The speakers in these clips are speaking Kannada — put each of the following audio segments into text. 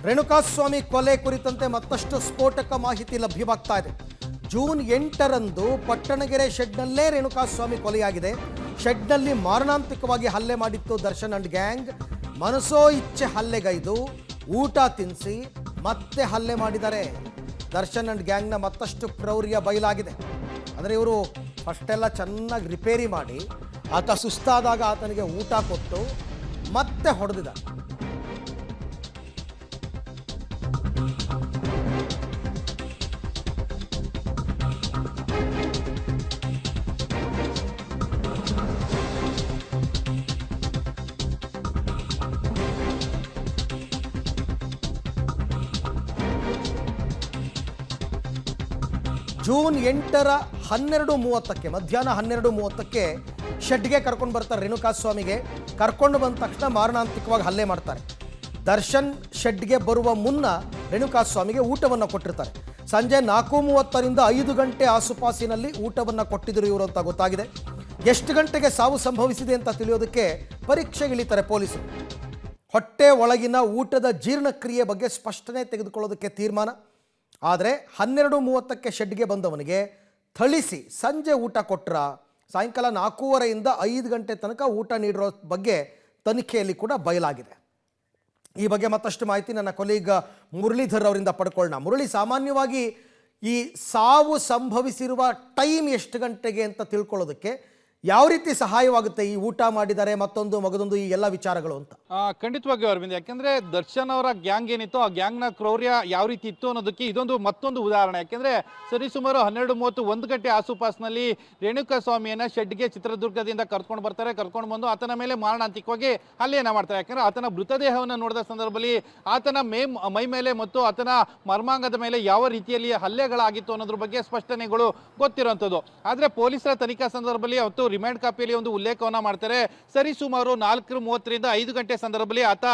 ರೇಣುಕಾಸ್ವಾಮಿ ಕೊಲೆ ಕುರಿತಂತೆ ಮತ್ತಷ್ಟು ಸ್ಫೋಟಕ ಮಾಹಿತಿ ಲಭ್ಯವಾಗ್ತಾ ಇದೆ. ಜೂನ್ 8ರಂದು ಪಟ್ಟಣಗೆರೆ ಶೆಡ್ನಲ್ಲೇ ರೇಣುಕಾಸ್ವಾಮಿ ಕೊಲೆಯಾಗಿದೆ. ಶೆಡ್ನಲ್ಲಿ ಮಾರಣಾಂತಿಕವಾಗಿ ಹಲ್ಲೆ ಮಾಡಿತ್ತು ದರ್ಶನ್ ಅಂಡ್ ಗ್ಯಾಂಗ್. ಮನಸೋ ಇಚ್ಛೆ ಹಲ್ಲೆಗೈದು ಊಟ ತಿನ್ನಿಸಿ ಮತ್ತೆ ಹಲ್ಲೆ ಮಾಡಿದ್ದಾರೆ. ದರ್ಶನ್ ಅಂಡ್ ಗ್ಯಾಂಗ್ನ ಮತ್ತಷ್ಟು ಕ್ರೌರ್ಯ ಬಯಲಾಗಿದೆ. ಅಂದರೆ ಇವರು ಫಸ್ಟೆಲ್ಲ ಚೆನ್ನಾಗಿ ರಿಪೇರಿ ಮಾಡಿ ಆತ ಸುಸ್ತಾದಾಗ ಆತನಿಗೆ ಊಟ ಕೊಟ್ಟು ಮತ್ತೆ ಹೊಡೆದಿದ್ದಾರೆ. ಜೂನ್ 8ರ 12:30 ಮಧ್ಯಾಹ್ನ 12:30 ಶೆಡ್ಗೆ ಕರ್ಕೊಂಡು ಬರ್ತಾರೆ. ರೇಣುಕಾಸ್ವಾಮಿಗೆ ಕರ್ಕೊಂಡು ಬಂದ ತಕ್ಷಣ ಮಾರಣಾಂತಿಕವಾಗಿ ಹಲ್ಲೆ ಮಾಡ್ತಾರೆ. ದರ್ಶನ್ ಶೆಡ್ಗೆ ಬರುವ ಮುನ್ನ ರೇಣುಕಾಸ್ವಾಮಿಗೆ ಊಟವನ್ನು ಕೊಟ್ಟಿರ್ತಾರೆ. ಸಂಜೆ 4:30ರಿಂದ 5 ಗಂಟೆ ಆಸುಪಾಸಿನಲ್ಲಿ ಊಟವನ್ನು ಕೊಟ್ಟಿದ್ರು ಇವರು ಅಂತ ಗೊತ್ತಾಗಿದೆ. ಎಷ್ಟು ಗಂಟೆಗೆ ಸಾವು ಸಂಭವಿಸಿದೆ ಅಂತ ತಿಳಿಯೋದಕ್ಕೆ ಪರೀಕ್ಷೆಗಿಳಿತಾರೆ ಪೊಲೀಸರು. ಹೊಟ್ಟೆ ಒಳಗಿನ ಊಟದ ಜೀರ್ಣಕ್ರಿಯೆ ಬಗ್ಗೆ ಸ್ಪಷ್ಟನೆ ತೆಗೆದುಕೊಳ್ಳೋದಕ್ಕೆ ತೀರ್ಮಾನ. ಆದರೆ 12:30 ಶೆಡ್ಗೆ ಬಂದವನಿಗೆ ಥಳಿಸಿ ಸಂಜೆ ಊಟ ಕೊಟ್ರ, ಸಾಯಂಕಾಲ 4:15ರಿಂದ 5 ಗಂಟೆ ತನಕ ಊಟ ನೀಡಿರೋ ಬಗ್ಗೆ ತನಿಖೆಯಲ್ಲಿ ಕೂಡ ಬಯಲಾಗಿದೆ. ಈ ಬಗ್ಗೆ ಮತ್ತಷ್ಟು ಮಾಹಿತಿ ನನ್ನ ಕೊಲೀಗ್ ಮುರಳೀಧರ್ ಅವರಿಂದ ಪಡ್ಕೊಳ್ಳೋಣ. ಮುರಳಿ, ಸಾಮಾನ್ಯವಾಗಿ ಈ ಸಾವು ಸಂಭವಿಸಿರುವ ಟೈಮ್ ಎಷ್ಟು ಗಂಟೆಗೆ ಅಂತ ತಿಳ್ಕೊಳ್ಳೋದಕ್ಕೆ ಯಾವ ರೀತಿ ಸಹಾಯವಾಗುತ್ತೆ ಈ ಊಟ ಮಾಡಿದ್ದಾರೆ ಮತ್ತೊಂದು ಮಗದೊಂದು ಈ ಎಲ್ಲ ವಿಚಾರಗಳು ಅಂತ? ಖಂಡಿತವಾಗಿಯೂ ಅರವಿಂದ್, ಯಾಕೆಂದ್ರೆ ದರ್ಶನ್ ಅವರ ಗ್ಯಾಂಗ್ ಏನಿತ್ತು ಆ ಗ್ಯಾಂಗ್ನ ಕ್ರೌರ್ಯ ಯಾವ ರೀತಿ ಇತ್ತು ಅನ್ನೋದಕ್ಕೆ ಇದೊಂದು ಮತ್ತೊಂದು ಉದಾಹರಣೆ. ಯಾಕೆಂದ್ರೆ ಸರಿಸುಮಾರು 12:30 1 ಗಂಟೆ ಆಸುಪಾಸಿನಲ್ಲಿ ರೇಣುಕಾಸ್ವಾಮಿಯನ್ನ ಶೆಡ್ಗೆ ಚಿತ್ರದುರ್ಗದಿಂದ ಕರ್ಕೊಂಡು ಬರ್ತಾರೆ. ಕರ್ಕೊಂಡು ಬಂದು ಆತನ ಮೇಲೆ ಮಾರಣಾಂತಿಕವಾಗಿ ಹಲ್ಲೆಯನ್ನ ಮಾಡ್ತಾರೆ. ಯಾಕಂದ್ರೆ ಆತನ ಮೃತದೇಹವನ್ನು ನೋಡಿದ ಸಂದರ್ಭದಲ್ಲಿ ಆತನ ಮೈ ಮೇಲೆ ಮತ್ತು ಆತನ ಮರ್ಮಾಂಗದ ಮೇಲೆ ಯಾವ ರೀತಿಯಲ್ಲಿ ಹಲ್ಲೆಗಳಾಗಿತ್ತು ಅನ್ನೋದ್ರ ಬಗ್ಗೆ ಸ್ಪಷ್ಟನೆಗಳು ಗೊತ್ತಿರುವಂಥದ್ದು. ಆದ್ರೆ ಪೊಲೀಸರ ತನಿಖಾ ಸಂದರ್ಭದಲ್ಲಿ ಅವತ್ತು ರಿಮಾಂಡ್ ಕಾಪಿಯಲ್ಲಿ ಒಂದು ಉಲ್ಲೇಖವನ್ನ ಮಾಡ್ತಾರೆ. ಸರಿಸುಮಾರು 4:30ರಿಂದ 5 ಗಂಟೆ ಸಂದರ್ಭದಲ್ಲಿ ಆತ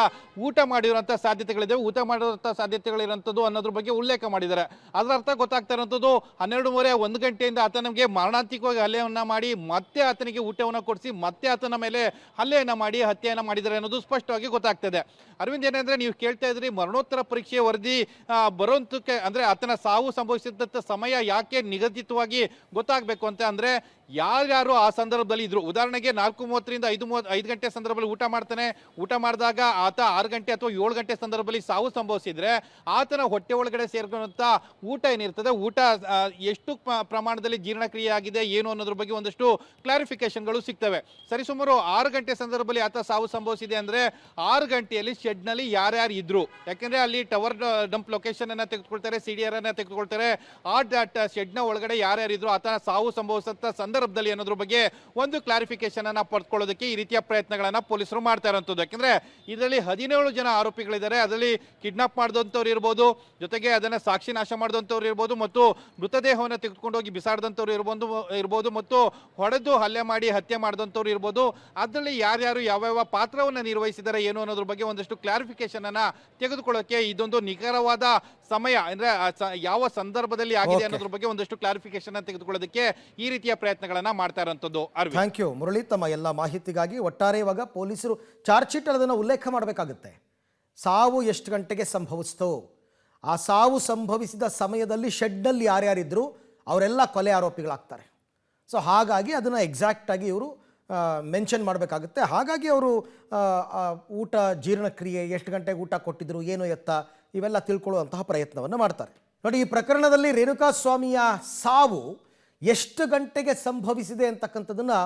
ಊಟ ಮಾಡಿರುವಂತಹ ಸಾಧ್ಯತೆಗಳಿದೆ, ಊಟ ಮಾಡಿರುವಂತಹ ಸಾಧ್ಯತೆಗಳಿರುವಂಥದ್ದು ಅನ್ನೋದ್ರ ಬಗ್ಗೆ ಉಲ್ಲೇಖ ಮಾಡಿದ್ದಾರೆ. ಅದರ ಅರ್ಥ ಗೊತ್ತಾಗ್ತಾ ಇರುವಂಥದ್ದು 12:30 1 ಗಂಟೆಯಿಂದ ಆತನಿಗೆ ಮಾರಣಾಂತಿಕವಾಗಿ ಹಲ್ಲೆಯನ್ನ ಮಾಡಿ ಮತ್ತೆ ಆತನಿಗೆ ಊಟವನ್ನು ಕೊಡಿಸಿ ಮತ್ತೆ ಆತನ ಮೇಲೆ ಹಲ್ಲೆಯನ್ನ ಮಾಡಿ ಹತ್ಯೆಯನ್ನ ಮಾಡಿದ್ದಾರೆ ಅನ್ನೋದು ಸ್ಪಷ್ಟವಾಗಿ ಗೊತ್ತಾಗ್ತದೆ. ಅರವಿಂದ್, ಏನಂದ್ರೆ ನೀವು ಕೇಳ್ತಾ ಇದ್ರಿ ಮರಣೋತ್ತರ ಪರೀಕ್ಷೆ ವರದಿ ಬರುವಂತಕ್ಕೆ ಅಂದ್ರೆ ಆತನ ಸಾವು ಸಂಭವಿಸಿದಂಥ ಸಮಯ ಯಾಕೆ ನಿಗದಿತವಾಗಿ ಗೊತ್ತಾಗಬೇಕು ಅಂತ ಅಂದ್ರೆ ಯಾರ್ಯಾರು ಆ ಸಂದರ್ಭದಲ್ಲಿ ಇದ್ರು. ಉದಾಹರಣೆಗೆ 4:30ರಿಂದ 5 ಗಂಟೆ ಸಂದರ್ಭದಲ್ಲಿ ಊಟ ಮಾಡ್ತಾನೆ. ಊಟ ಮಾಡಿದಾಗ ಆತ 6 ಗಂಟೆ ಅಥವಾ 7 ಗಂಟೆ ಸಂದರ್ಭದಲ್ಲಿ ಸಾವು ಸಂಭವಿಸಿದ್ರೆ ಆತನ ಹೊಟ್ಟೆ ಒಳಗಡೆ ಸೇರ್ಕೊಂಡಂತ ಊಟ ಏನಿರ್ತದೆ, ಊಟ ಎಷ್ಟು ಪ್ರಮಾಣದಲ್ಲಿ ಜೀರ್ಣಕ್ರಿಯೆ ಆಗಿದೆ ಏನು ಅನ್ನೋದ್ರ ಬಗ್ಗೆ ಒಂದಷ್ಟು ಕ್ಲಾರಿಫಿಕೇಶನ್ಗಳು ಸಿಗ್ತವೆ. ಸರಿಸುಮಾರು 6 ಗಂಟೆ ಸಂದರ್ಭದಲ್ಲಿ ಆತ ಸಾವು ಸಂಭವಿಸಿದೆ ಅಂದ್ರೆ 6 ಗಂಟೆಯಲ್ಲಿ ಶೆಡ್ನಲ್ಲಿ ಯಾರ್ಯಾರು ಇದ್ರು, ಯಾಕೆಂದ್ರೆ ಅಲ್ಲಿ ಟವರ್ ಡಂಪ್ ಲೊಕೇಶನ್ ಅನ್ನ ತೆಗೆದುಕೊಳ್ತಾರೆ, ಸಿಡಿಆರ್ ಅನ್ನ ತೆಗೆದುಕೊಳ್ತಾರೆ. ಆ ಶೆಡ್ನ ಒಳಗಡೆ ಯಾರ್ಯಾರಿದ್ರು ಆತನ ಸಾವು ಸಂಭವಿಸಿದ ಸಂದರ್ಭದಲ್ಲಿ ಅನ್ನೋದ್ರ ಬಗ್ಗೆ ಒಂದು ಕ್ಲಾರಿಫಿಕೇಶನ್ ಅನ್ನ ಪಡ್ಕೊಳ್ಳೋದಕ್ಕೆ ಈ ರೀತಿಯ ಪ್ರಯತ್ನಗಳನ್ನ ಪೊಲೀಸರು ಮಾಡ್ತಾ ಇರುವಂತದ್ದು. ಯಾಕಂದ್ರೆ ಇದರಲ್ಲಿ 17 ಜನ ಆರೋಪಿಗಳಿದ್ದಾರೆ. ಅದರಲ್ಲಿ ಕಿಡ್ನಾಪ್ ಮಾಡಿದಂಥವ್ರು ಇರ್ಬೋದು, ಜೊತೆಗೆ ಅದನ್ನ ಸಾಕ್ಷಿ ನಾಶ ಮಾಡಿದಂಥವ್ರು ಇರ್ಬೋದು, ಮತ್ತು ಮೃತದೇಹವನ್ನು ತೆಗೆದುಕೊಂಡು ಹೋಗಿ ಬಿಸಾಡಿದಂಥವ್ರು ಇರ್ಬೋದು, ಮತ್ತು ಹೊಡೆದು ಹಲ್ಲೆ ಮಾಡಿ ಹತ್ಯೆ ಮಾಡಿದಂಥವ್ರು ಇರ್ಬೋದು. ಅದರಲ್ಲಿ ಯಾರ್ಯಾರು ಯಾವ್ಯಾವ ಪಾತ್ರವನ್ನ ನಿರ್ವಹಿಸಿದ್ದಾರೆ ಏನು ಅನ್ನೋದ್ರ ಬಗ್ಗೆ ಒಂದಷ್ಟು ಕ್ಲಾರಿಫಿಕೇಶನ್ ಅನ್ನ ತೆಗೆದುಕೊಳ್ಳೋಕೆ ಇದೊಂದು ನಿಖರವಾದ ಸಮಯ ಅಂದ್ರೆ ಯಾವ ಸಂದರ್ಭದಲ್ಲಿ ಆಗಿದೆ ಅನ್ನೋದ್ರ ಬಗ್ಗೆ ಒಂದಷ್ಟು ಕ್ಲಾರಿಫಿಕೇಶನ್ ತೆಗೆದುಕೊಳ್ಳೋದಕ್ಕೆ ಈ ರೀತಿಯ ಪ್ರಯತ್ನಗಳನ್ನ ಮಾಡ್ತಾ ಇರುವಂತದ್ದು. ಥ್ಯಾಂಕ್ ಯು ಮುರಳಿ, ತಮ್ಮ ಎಲ್ಲ ಮಾಹಿತಿಗಾಗಿ. ಒಟ್ಟಾರೆ ಇವಾಗ ಪೊಲೀಸರು ಚಾರ್ಜ್ ಶೀಟ್ ಅದನ್ನು ಉಲ್ಲೇಖ ಮಾಡಬೇಕಾಗುತ್ತೆ. ಸಾವು ಎಷ್ಟು ಗಂಟೆಗೆ ಸಂಭವಿಸ್ತು, ಆ ಸಾವು ಸಂಭವಿಸಿದ ಸಮಯದಲ್ಲಿ ಶೆಡ್ನಲ್ಲಿ ಯಾರ್ಯಾರಿದ್ರು ಅವರೆಲ್ಲ ಕೊಲೆ ಆರೋಪಿಗಳಾಗ್ತಾರೆ. ಸೊ ಹಾಗಾಗಿ ಅದನ್ನು ಎಕ್ಸಾಕ್ಟಾಗಿ ಇವರು ಮೆನ್ಷನ್ ಮಾಡಬೇಕಾಗುತ್ತೆ. ಹಾಗಾಗಿ ಅವರು ಊಟ ಜೀರ್ಣಕ್ರಿಯೆ ಎಷ್ಟು ಗಂಟೆಗೆ ಊಟ ಕೊಟ್ಟಿದ್ರು ಏನು ಎತ್ತ ಇವೆಲ್ಲ ತಿಳ್ಕೊಳ್ಳುವಂತಹ ಪ್ರಯತ್ನವನ್ನು ಮಾಡ್ತಾರೆ. ನೋಡಿ, ಈ ಪ್ರಕರಣದಲ್ಲಿ ರೇಣುಕಾಸ್ವಾಮಿಯ ಸಾವು ಎಷ್ಟು ಗಂಟೆಗೆ ಸಂಭವಿಸಿದೆ ಅಂತಕ್ಕಂಥದ್ದನ್ನು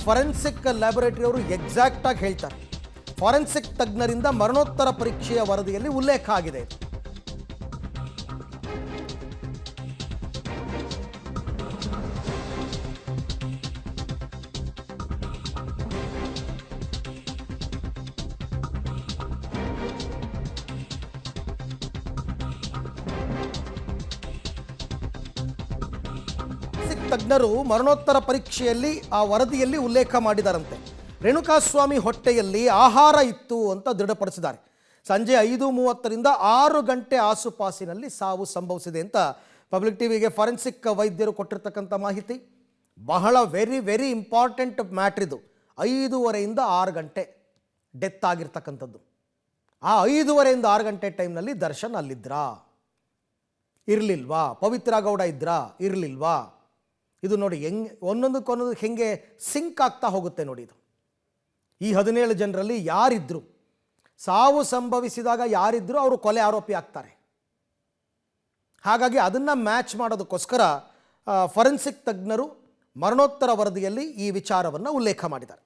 ಫಾರೆನ್ಸಿಕ್ ಲ್ಯಾಬೊರೇಟರಿ ಅವರು ಎಕ್ಸಾಕ್ಟಾಗಿ ಹೇಳ್ತಾರೆ. ಫಾರೆನ್ಸಿಕ್ ತಜ್ಞರಿಂದ ಮರಣೋತ್ತರ ಪರೀಕ್ಷೆಯ ವರದಿಯಲ್ಲಿ ಉಲ್ಲೇಖ ಆಗಿದೆ. ತಜ್ಞರು ಮರಣೋತ್ತರ ಪರೀಕ್ಷೆಯಲ್ಲಿ ಆ ವರದಿಯಲ್ಲಿ ಉಲ್ಲೇಖ ಮಾಡಿದಾರಂತೆ. ರೇಣುಕಾಸ್ವಾಮಿ ಹೊಟ್ಟೆಯಲ್ಲಿ ಆಹಾರ ಇತ್ತು ಅಂತ ದೃಢಪಡಿಸಿದ್ದಾರೆ. ಸಂಜೆ 5:30ರಿಂದ 6 ಗಂಟೆ ಆಸುಪಾಸಿನಲ್ಲಿ ಸಾವು ಸಂಭವಿಸಿದೆ ಅಂತ ಪಬ್ಲಿಕ್ ಟಿವಿಗೆ ಫಾರೆನ್ಸಿಕ್ ವೈದ್ಯರು ಕೊಟ್ಟಿರ್ತಕ್ಕಂಥ ಮಾಹಿತಿ. ಬಹಳ ವೆರಿ ಇಂಪಾರ್ಟೆಂಟ್ ಮ್ಯಾಟ್ರ್ ಇದು. 5:30ರಿಂದ 6 ಗಂಟೆ ಡೆತ್ ಆಗಿರ್ತಕ್ಕಂಥದ್ದು. ಆ 5:30 6 ಗಂಟೆ ಟೈಮ್ನಲ್ಲಿ ದರ್ಶನ್ ಅಲ್ಲಿದ್ರಾ, ಇರಲಿಲ್ವಾ? ಪವಿತ್ರ ಗೌಡ ಇದ್ರಾ, ಇರಲಿಲ್ವಾ? ಇದು ನೋಡಿ ಒಂದೊಂದಕ್ಕೊಂದೊಂದು ಹೆಂಗೆ ಸಿಂಕ್ ಆಗ್ತಾ ಹೋಗುತ್ತೆ ನೋಡಿ. ಇದು ಈ 17 ಜನರಲ್ಲಿ ಯಾರಿದ್ರು, ಸಾವು ಸಂಭವಿಸಿದಾಗ ಯಾರಿದ್ರು ಅವರು ಕೊಲೆ ಆರೋಪಿ ಆಗ್ತಾರೆ. ಹಾಗಾಗಿ ಅದನ್ನು ಮ್ಯಾಚ್ ಮಾಡೋದಕ್ಕೋಸ್ಕರ ಫೊರೆನ್ಸಿಕ್ ತಜ್ಞರು ಮರಣೋತ್ತರ ವರದಿಯಲ್ಲಿ ಈ ವಿಚಾರವನ್ನು ಉಲ್ಲೇಖ ಮಾಡಿದ್ದಾರೆ.